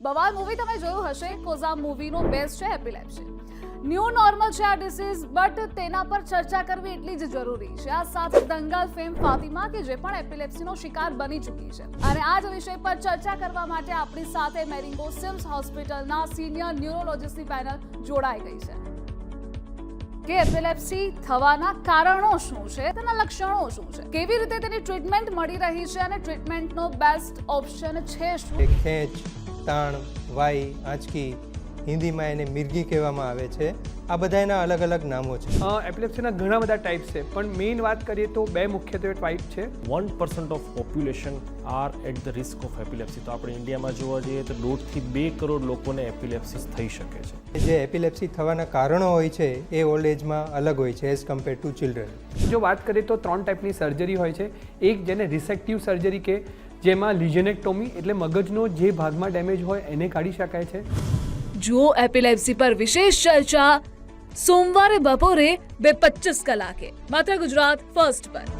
બવાલ movie તમે જોયું હશે. કોઝા મૂવીનો બેઝ છે એપિલેપ્સી. ન્યૂ નોર્મલ છે આ ડિસીઝ, બટ તેના પર ચર્ચા કરવી એટલી જ જરૂરી છે. આ સાથે દંગલ ફેમ ફાતિમા કે જે પણ એપિલેપ્સીનો શિકાર બની ચૂકી છે, અને આ જ વિષય પર ચર્ચા કરવા માટે આપણી સાથે મેરિંગો સિમ્સ હોસ્પિટલના સિનિયર ન્યુરોલોજિસ્ટની પેનલ જોડાઈ ગઈ છે કે એપિલેપ્સી થવાના કારણો શું છે, તેના લક્ષણો શું છે, કેવી રીતે તેની ટ્રીટમેન્ટ મળી રહી છે અને ટ્રીટમેન્ટનો બેસ્ટ ઓપ્શન છે શું. ખેંચ, તાણ, વાઈ, આંચકી, હિન્દીમાં એને મિર્ગી કહેવામાં આવે છે. આ બધા એના અલગ અલગ નામો છે. એપિલેપ્સીના ઘણા બધા ટાઈપ છે, પણ મેઇન વાત કરીએ તો બે મુખ્યત્વે ટાઈપ છે. 1% of population are at the risk of epilepsy. તો આપણે ઇન્ડિયામાં જોવા જઈએ તો 1.5 થી 2 કરોડ લોકોને એપિલેપ્સી થઈ શકે છે. જે એપિલેપ્સી થવાના કારણો હોય છે એ ઓલ્ડ એજમાં અલગ હોય છે એઝ કમ્પેર ટુ ચિલ્ડ્રન. જો વાત કરીએ તો 3 ટાઈપની સર્જરી હોય છે. એક જેને રિસેક્ટિવ સર્જરી કે જેમાં લિઝનેક્ટોમી એટલે મગજનો જે ભાગમાં ડેમેજ હોય એને કાઢી શકાય છે. જુઓ એપિલેપ્સી પર વિશેષ ચર્ચા સોમવારે બપોરે 2:25 કલાકે માત્ર ગુજરાત ફર્સ્ટ પર.